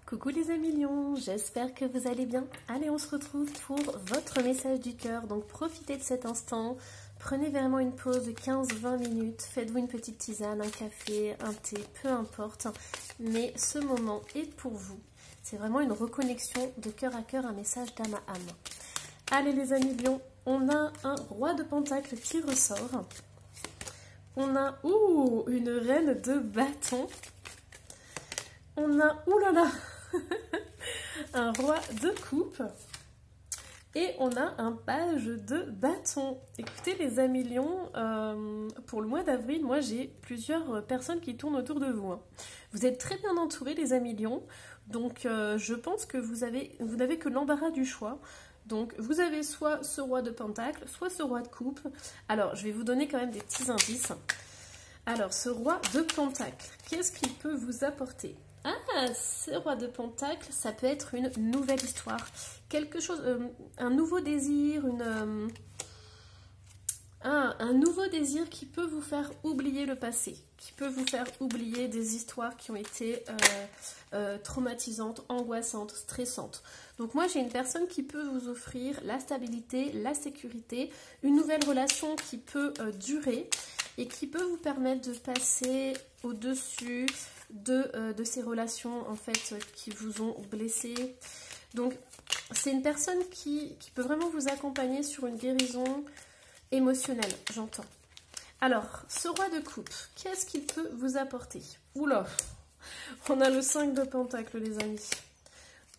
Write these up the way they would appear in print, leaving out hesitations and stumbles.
Coucou les amis lions, j'espère que vous allez bien. Allez, on se retrouve pour votre message du cœur. Donc profitez de cet instant, prenez vraiment une pause de 15-20 minutes, faites-vous une petite tisane, un café, un thé, peu importe. Mais ce moment est pour vous. C'est vraiment une reconnexion de cœur à cœur, un message d'âme à âme. Allez les amis lions, on a un roi de pentacles qui ressort. On a une reine de bâton. On a, oulala, un roi de coupe. Et on a un page de bâton. Écoutez les amis lions, pour le mois d'avril, moi j'ai plusieurs personnes qui tournent autour de vous. Vous êtes très bien entourés les amis lions. Donc je pense que vous n'avez que l'embarras du choix. Donc vous avez soit ce roi de pentacle, soit ce roi de coupe. Alors je vais vous donner quand même des petits indices. Alors ce roi de pentacle, qu'est-ce qu'il peut vous apporter ? Ah, ce roi de pentacle, ça peut être une nouvelle histoire. Quelque chose, un nouveau désir, un nouveau désir qui peut vous faire oublier le passé, qui peut vous faire oublier des histoires qui ont été traumatisantes, angoissantes, stressantes. Donc moi j'ai une personne qui peut vous offrir la stabilité, la sécurité, une nouvelle relation qui peut durer et qui peut vous permettre de passer au-dessus de ces relations en fait qui vous ont blessé. Donc c'est une personne qui peut vraiment vous accompagner sur une guérison émotionnelle, j'entends. Alors, ce roi de coupe, qu'est-ce qu'il peut vous apporter? Oula, on a le 5 de pentacle les amis.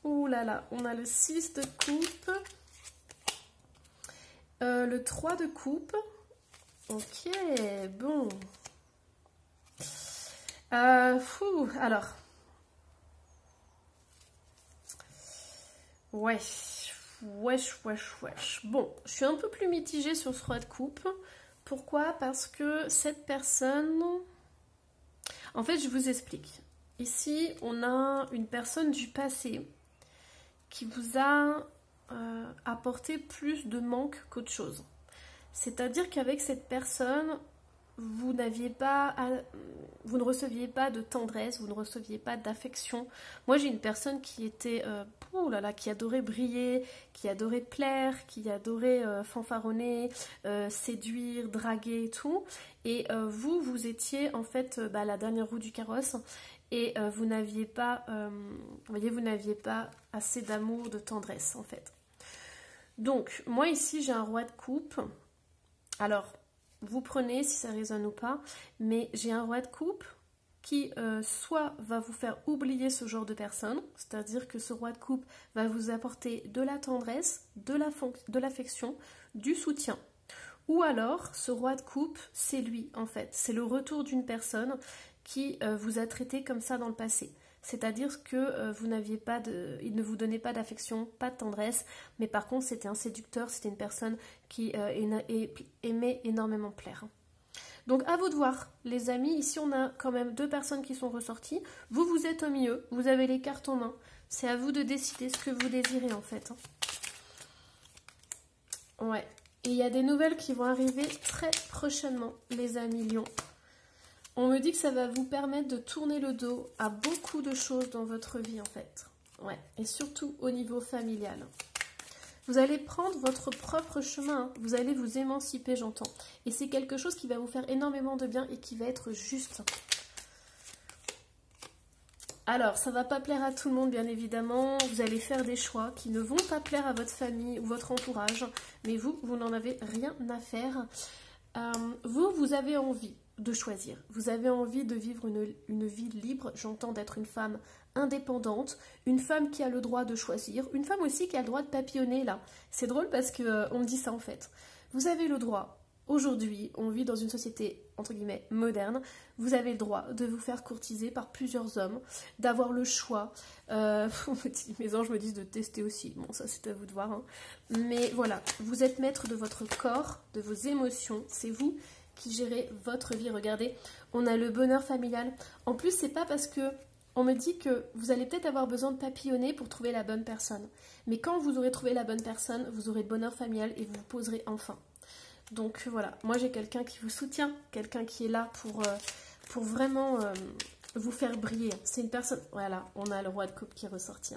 Ouh là là, on a le 6 de coupe, le 3 de coupe. Ok, bon. Alors. Wesh. Bon, je suis un peu plus mitigée sur ce roi de coupe. Pourquoi? Parce que cette personne... En fait, je vous explique. Ici, on a une personne du passé qui vous a apporté plus de manque qu'autre chose. C'est-à-dire qu'avec cette personne... vous ne receviez pas de tendresse, vous ne receviez pas d'affection. Moi, j'ai une personne qui était, qui adorait briller, qui adorait plaire, qui adorait fanfaronner, séduire, draguer et tout. Et vous étiez en fait la dernière roue du carrosse et vous n'aviez pas, vous n'aviez pas assez d'amour, de tendresse en fait. Donc, moi ici, j'ai un roi de coupe. Alors, vous prenez si ça résonne ou pas, mais j'ai un roi de coupe qui soit va vous faire oublier ce genre de personne, c'est-à-dire que ce roi de coupe va vous apporter de la tendresse, de l'affection, du soutien. Ou alors, ce roi de coupe, c'est lui en fait, c'est le retour d'une personne qui vous a traité comme ça dans le passé. C'est-à-dire que il ne vous donnait pas d'affection, pas de tendresse, mais par contre c'était un séducteur, c'était une personne qui aimait énormément plaire. Donc à vous de voir, les amis, ici on a quand même deux personnes qui sont ressorties, vous êtes au milieu, vous avez les cartes en main, c'est à vous de décider ce que vous désirez en fait. Ouais, et il y a des nouvelles qui vont arriver très prochainement, les amis lions. On me dit que ça va vous permettre de tourner le dos à beaucoup de choses dans votre vie en fait. Ouais, et surtout au niveau familial. Vous allez prendre votre propre chemin, vous allez vous émanciper, j'entends. Et c'est quelque chose qui va vous faire énormément de bien et qui va être juste. Alors, ça ne va pas plaire à tout le monde, bien évidemment. Vous allez faire des choix qui ne vont pas plaire à votre famille ou votre entourage. Mais vous n'en avez rien à faire. Vous avez envie de choisir. Vous avez envie de vivre une vie libre. J'entends d'être une femme indépendante, une femme qui a le droit de choisir, une femme aussi qui a le droit de papillonner là. C'est drôle parce qu'on me dit ça en fait. Vous avez le droit. Aujourd'hui, on vit dans une société, entre guillemets, moderne. Vous avez le droit de vous faire courtiser par plusieurs hommes, d'avoir le choix. Mes anges me disent de tester aussi. Bon, ça, c'est à vous de voir. Hein. Mais voilà, vous êtes maître de votre corps, de vos émotions. C'est vous qui gérez votre vie. Regardez, on a le bonheur familial. En plus, c'est pas parce que on me dit que vous allez peut-être avoir besoin de papillonner pour trouver la bonne personne. Mais quand vous aurez trouvé la bonne personne, vous aurez le bonheur familial et vous vous poserez enfin. Donc voilà, moi j'ai quelqu'un qui vous soutient, quelqu'un qui est là pour vraiment vous faire briller. C'est une personne... Voilà, on a le roi de coupe qui est ressorti.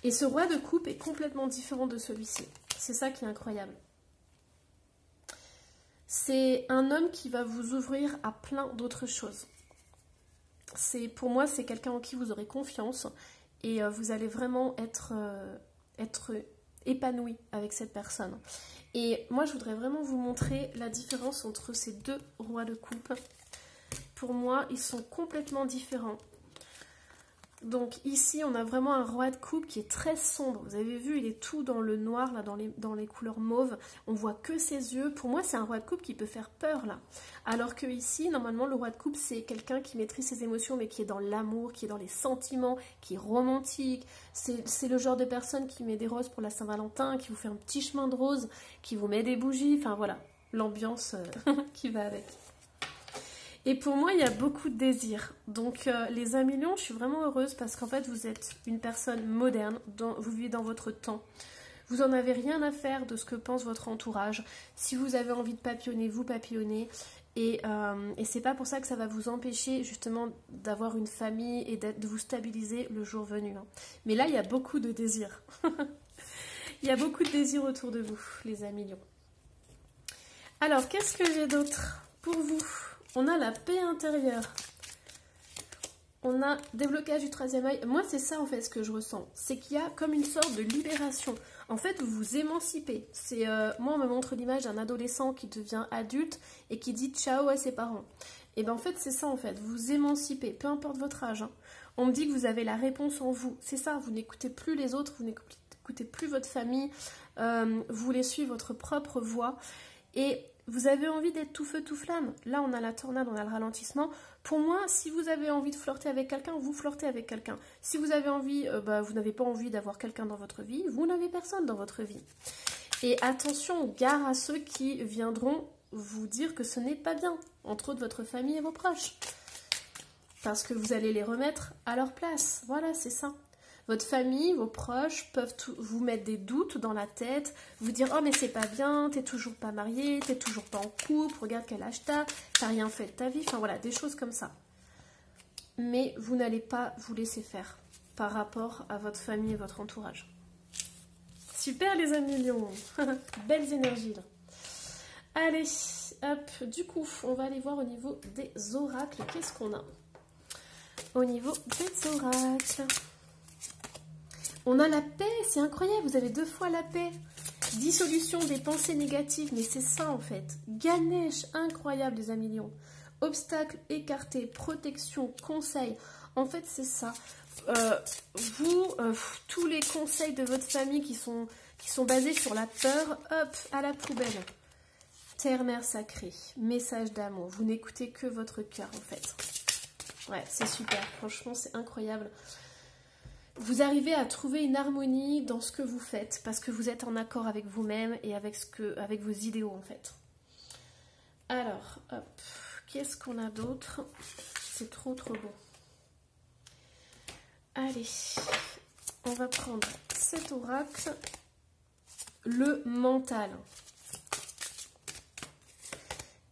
Et ce roi de coupe est complètement différent de celui-ci. C'est ça qui est incroyable. C'est un homme qui va vous ouvrir à plein d'autres choses. Pour moi, c'est quelqu'un en qui vous aurez confiance et vous allez vraiment être épanoui avec cette personne. Et moi, je voudrais vraiment vous montrer la différence entre ces deux rois de coupe. Pour moi, ils sont complètement différents. Donc ici, on a vraiment un roi de coupe qui est très sombre. Vous avez vu, il est tout dans le noir, là, dans les couleurs mauves. On voit que ses yeux. Pour moi, c'est un roi de coupe qui peut faire peur, là. Alors que ici, normalement, le roi de coupe, c'est quelqu'un qui maîtrise ses émotions, mais qui est dans l'amour, qui est dans les sentiments, qui est romantique. C'est le genre de personne qui met des roses pour la Saint-Valentin, qui vous fait un petit chemin de roses, qui vous met des bougies. Enfin, voilà, l'ambiance qui va avec. Et pour moi, il y a beaucoup de désirs. Donc, les amis lions, je suis vraiment heureuse parce qu'en fait, vous êtes une personne moderne, vous vivez dans votre temps. Vous n'en avez rien à faire de ce que pense votre entourage. Si vous avez envie de papillonner, vous papillonnez. Et c'est pas pour ça que ça va vous empêcher justement d'avoir une famille et de vous stabiliser le jour venu. Hein. Mais là, il y a beaucoup de désirs. Il y a beaucoup de désirs autour de vous, les amis lions. Alors, qu'est-ce que j'ai d'autre pour vous ? On a la paix intérieure. On a déblocage du 3e œil. Moi, c'est ça en fait ce que je ressens. C'est qu'il y a comme une sorte de libération. En fait, vous vous émancipez. Moi, on me montre l'image d'un adolescent qui devient adulte et qui dit ciao à ses parents. Et bien en fait, c'est ça en fait. Vous vous émancipez, peu importe votre âge. Hein. On me dit que vous avez la réponse en vous. C'est ça, vous n'écoutez plus les autres, vous n'écoutez plus votre famille. Vous voulez suivre votre propre voie. Et vous avez envie d'être tout feu, tout flamme. Là, on a la tornade, on a le ralentissement. Pour moi, si vous avez envie de flirter avec quelqu'un, vous flirtez avec quelqu'un. Si vous avez envie, vous n'avez pas envie d'avoir quelqu'un dans votre vie, vous n'avez personne dans votre vie. Et attention, gare à ceux qui viendront vous dire que ce n'est pas bien, entre autres votre famille et vos proches. Parce que vous allez les remettre à leur place. Voilà, c'est ça. Votre famille, vos proches peuvent vous mettre des doutes dans la tête, vous dire « Oh mais c'est pas bien, t'es toujours pas marié, t'es toujours pas en couple, regarde quel âge t'as rien fait de ta vie », enfin voilà, des choses comme ça. Mais vous n'allez pas vous laisser faire par rapport à votre famille et votre entourage. Super les amis lions, belles énergies là. Allez, hop, du coup, on va aller voir au niveau des oracles, qu'est-ce qu'on a au niveau des oracles? On a la paix, c'est incroyable, vous avez 2 fois la paix. Dissolution des pensées négatives, mais c'est ça en fait. Ganesh, incroyable les amis lions. Obstacles écartés, protection, conseil. En fait, c'est ça. Tous les conseils de votre famille qui sont basés sur la peur, hop, à la poubelle. Terre-mère sacrée, message d'amour. Vous n'écoutez que votre cœur en fait. Ouais, c'est super, franchement, c'est incroyable. Vous arrivez à trouver une harmonie dans ce que vous faites parce que vous êtes en accord avec vous-même et avec vos idéaux en fait. Alors, hop, qu'est-ce qu'on a d'autre? C'est trop bon. Allez, on va prendre cet oracle, le mental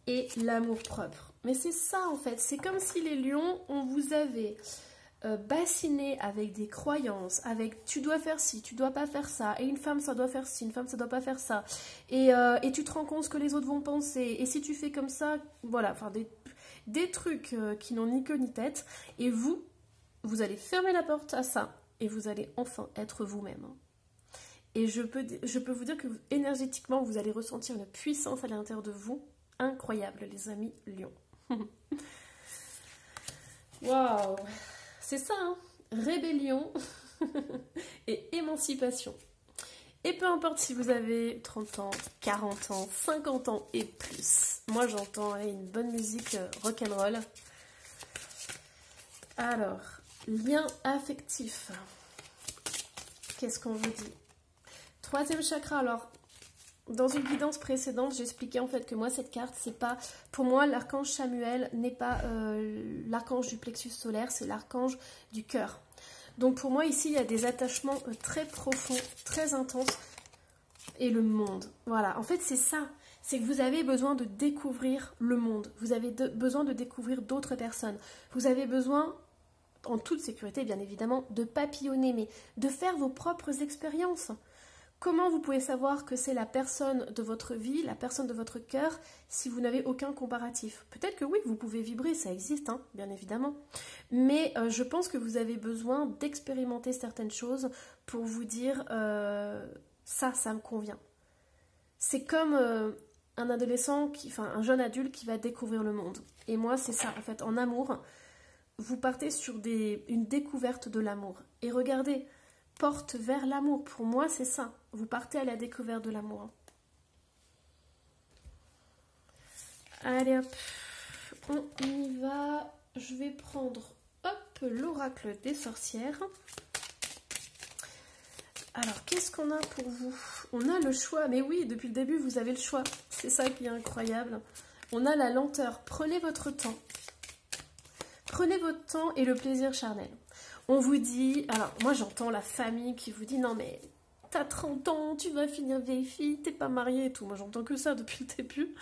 et l'amour-propre. Mais c'est ça en fait, c'est comme si les lions, on vous avait bassiné avec des croyances, avec tu dois faire ci, tu dois pas faire ça, et une femme ça doit faire ci, une femme ça doit pas faire ça, et tu te rends compte ce que les autres vont penser, et si tu fais comme ça, voilà, enfin des trucs qui n'ont ni queue ni tête, et vous allez fermer la porte à ça, et vous allez enfin être vous-même. Et je peux vous dire que énergétiquement, vous allez ressentir une puissance à l'intérieur de vous, incroyable les amis lions. Waouh! C'est ça, hein, rébellion et émancipation. Et peu importe si vous avez 30 ans, 40 ans, 50 ans et plus. Moi, j'entends une bonne musique rock'n'roll. Alors, lien affectif. Qu'est-ce qu'on vous dit? 3e chakra, alors... Dans une guidance précédente, j'expliquais en fait que moi, cette carte, c'est pas... Pour moi, l'archange Samuel n'est pas l'archange du plexus solaire, c'est l'archange du cœur. Donc pour moi, ici, il y a des attachements très profonds, très intenses. Et le monde. Voilà, en fait, c'est ça. c'est que vous avez besoin de découvrir le monde, vous avez besoin de découvrir d'autres personnes, vous avez besoin, en toute sécurité bien évidemment, de papillonner, mais de faire vos propres expériences. Comment vous pouvez savoir que c'est la personne de votre vie, la personne de votre cœur, si vous n'avez aucun comparatif? Peut-être que oui, vous pouvez vibrer, ça existe, hein, bien évidemment. Mais je pense que vous avez besoin d'expérimenter certaines choses pour vous dire ça me convient. C'est comme un adolescent, un jeune adulte qui va découvrir le monde. Et moi, c'est ça, en fait, en amour, vous partez sur une découverte de l'amour. Et regardez, porte vers l'amour. Pour moi, c'est ça. Vous partez à la découverte de l'amour. Allez hop, on y va. Je vais prendre, hop, l'oracle des sorcières. Alors, qu'est-ce qu'on a pour vous? On a le choix. Mais oui, depuis le début, vous avez le choix. C'est ça qui est incroyable. On a la lenteur. Prenez votre temps. Prenez votre temps et le plaisir charnel. On vous dit, alors moi j'entends la famille qui vous dit non mais t'as 30 ans, tu vas finir vieille fille, t'es pas mariée et tout. Moi j'entends que ça depuis le début.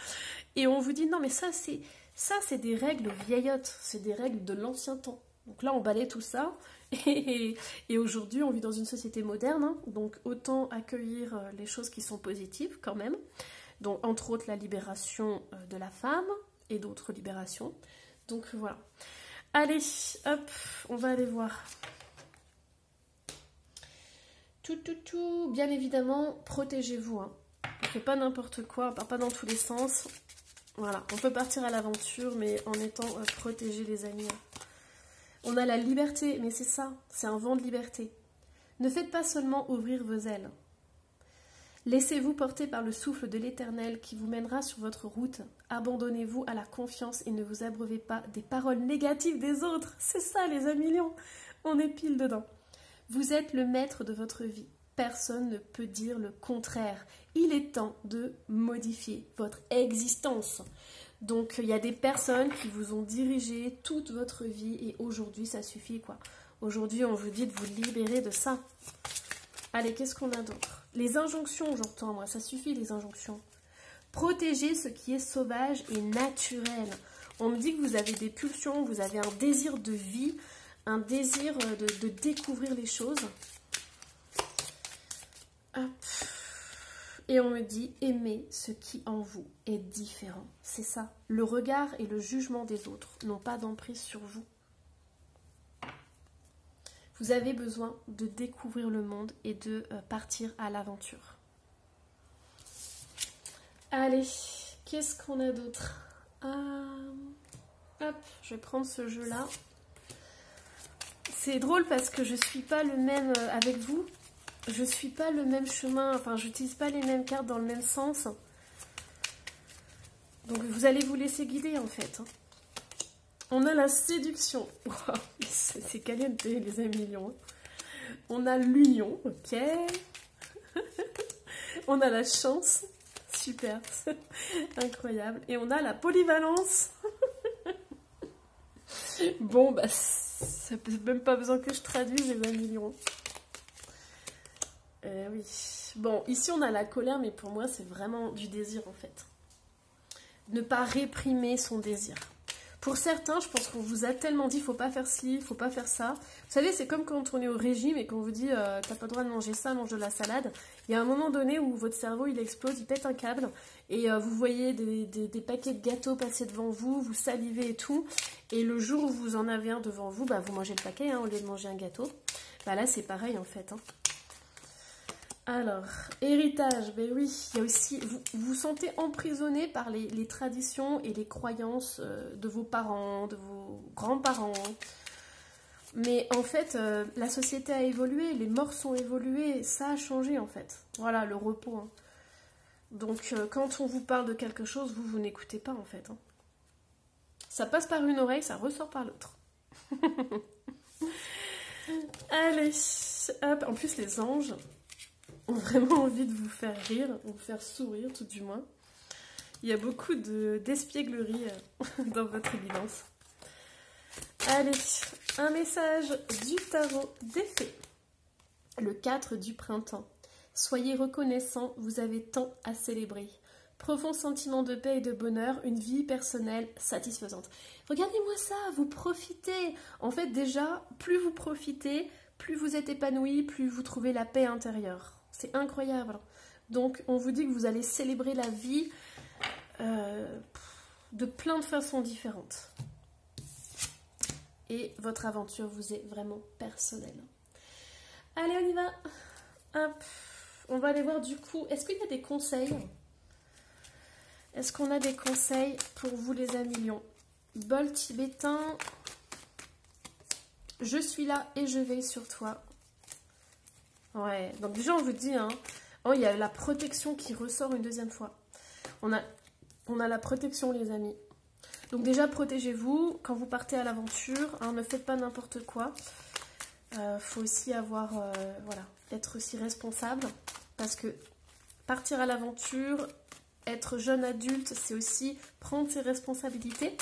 Et on vous dit non mais ça c'est des règles vieillottes, c'est des règles de l'ancien temps. Donc là on balaie tout ça et aujourd'hui on vit dans une société moderne, hein, donc autant accueillir les choses qui sont positives quand même. Donc entre autres la libération de la femme et d'autres libérations. Donc voilà. Allez, hop, on va aller voir. Bien évidemment, protégez-vous. Hein. On ne fait pas n'importe quoi, on part pas dans tous les sens. Voilà, on peut partir à l'aventure, mais en étant protégé, les amis. On a la liberté, mais c'est ça, c'est un vent de liberté. Ne faites pas seulement ouvrir vos ailes. Laissez-vous porter par le souffle de l'Éternel qui vous mènera sur votre route. Abandonnez-vous à la confiance et ne vous abreuvez pas des paroles négatives des autres. C'est ça les amis lions, on est pile dedans. Vous êtes le maître de votre vie. Personne ne peut dire le contraire. Il est temps de modifier votre existence. Donc il y a des personnes qui vous ont dirigé toute votre vie et aujourd'hui ça suffit quoi. Aujourd'hui on vous dit de vous libérer de ça. Allez, qu'est-ce qu'on a d'autre? Les injonctions, j'entends, moi, ça suffit les injonctions. Protégez ce qui est sauvage et naturel. On me dit que vous avez des pulsions, vous avez un désir de vie, un désir de découvrir les choses. Hop. Et on me dit, aimez ce qui en vous est différent. C'est ça. Le regard et le jugement des autres n'ont pas d'emprise sur vous. Vous avez besoin de découvrir le monde et de partir à l'aventure. Allez, qu'est-ce qu'on a d'autre? Hop, je vais prendre ce jeu-là. C'est drôle parce que je ne suis pas le même avec vous. Je ne suis pas le même chemin, enfin, j'utilise pas les mêmes cartes dans le même sens. Donc, vous allez vous laisser guider, en fait. On a la séduction. Wow, c'est caliente, les amis lions. On a l'union, ok. On a la chance. Super, incroyable. Et on a la polyvalence. Bon, bah, ça n'a même pas besoin que je traduise, les amis lions. Oui. Bon, ici on a la colère, mais pour moi c'est vraiment du désir en fait. Ne pas réprimer son désir. Pour certains, je pense qu'on vous a tellement dit faut pas faire ci, faut pas faire ça. Vous savez, c'est comme quand on est au régime et qu'on vous dit t'as pas le droit de manger ça, mange de la salade. Il y a un moment donné où votre cerveau il explose, il pète un câble et vous voyez des paquets de gâteaux passer devant vous, vous salivez et tout. Et le jour où vous en avez un devant vous, bah, vous mangez le paquet hein, au lieu de manger un gâteau. Bah là c'est pareil en fait. Hein. Alors, héritage, ben oui, il y a aussi, vous vous sentez emprisonné par les traditions et les croyances de vos parents, de vos grands-parents. Mais en fait, la société a évolué, les mœurs ont évolué, ça a changé en fait. Voilà, le repos. Hein. Donc, quand on vous parle de quelque chose, vous n'écoutez pas en fait. Hein. Ça passe par une oreille, ça ressort par l'autre. Allez, hop, en plus les anges ont vraiment envie de vous faire rire, ou vous faire sourire tout du moins. Il y a beaucoup d'espièglerie dans votre évidence. Allez, un message du tarot des fées. Le 4 du printemps. Soyez reconnaissants, vous avez tant à célébrer. Profond sentiment de paix et de bonheur, une vie personnelle satisfaisante. Regardez-moi ça, vous profitez. En fait, déjà, plus vous profitez, plus vous êtes épanoui, plus vous trouvez la paix intérieure. C'est incroyable. Donc, on vous dit que vous allez célébrer la vie de plein de façons différentes. Et votre aventure vous est vraiment personnelle. Allez, on y va. Hop. On va aller voir du coup, est-ce qu'il y a des conseils? Est-ce qu'on a des conseils pour vous les amis lions? Bol tibétain, je suis là et je veille sur toi. Ouais, donc déjà on vous dit, hein, oh, il y a la protection qui ressort une deuxième fois. On a la protection les amis. Donc déjà protégez-vous quand vous partez à l'aventure, hein, ne faites pas n'importe quoi. Faut aussi avoir, voilà, être aussi responsable parce que partir à l'aventure, être jeune adulte, c'est aussi prendre ses responsabilités.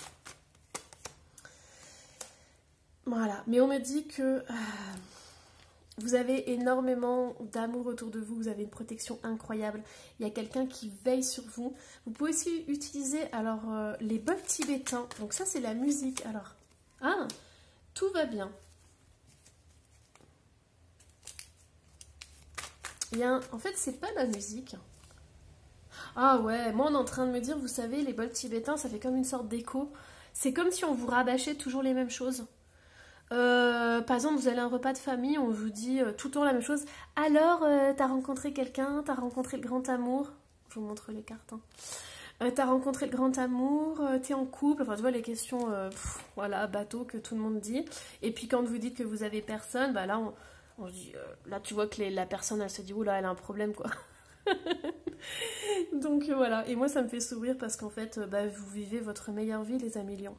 Voilà, mais on me dit que vous avez énormément d'amour autour de vous, vous avez une protection incroyable, il y a quelqu'un qui veille sur vous. Vous pouvez aussi utiliser alors les bols tibétains, donc ça c'est la musique. Alors, ah, tout va bien. En fait, c'est pas la musique. Ah ouais, moi on est en train de me dire, vous savez, les bols tibétains, ça fait comme une sorte d'écho. C'est comme si on vous rabâchait toujours les mêmes choses. Par exemple, vous allez à un repas de famille, on vous dit tout le temps la même chose. Alors, t'as rencontré quelqu'un, t'as rencontré le grand amour. Je vous montre les cartes. Hein. T'as rencontré le grand amour, t'es en couple. Enfin, tu vois, les questions, voilà, bateau que tout le monde dit. Et puis quand vous dites que vous avez personne, bah là, on dit, là, tu vois que la personne, elle se dit, oula, elle a un problème, quoi. Donc voilà, et moi ça me fait sourire parce qu'en fait, vous vivez votre meilleure vie, les amis lions.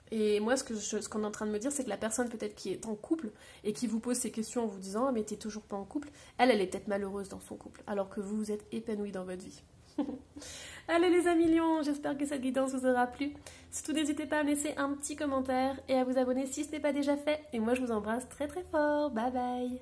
Et moi, ce qu'on est en train de me dire, c'est que la personne peut-être qui est en couple et qui vous pose ces questions en vous disant « Ah, mais t'es toujours pas en couple », elle est peut-être malheureuse dans son couple, alors que vous êtes épanoui dans votre vie. Allez les amis lions, j'espère que cette guidance vous aura plu. Surtout, n'hésitez pas à me laisser un petit commentaire et à vous abonner si ce n'est pas déjà fait. Et moi, je vous embrasse très très fort. Bye bye.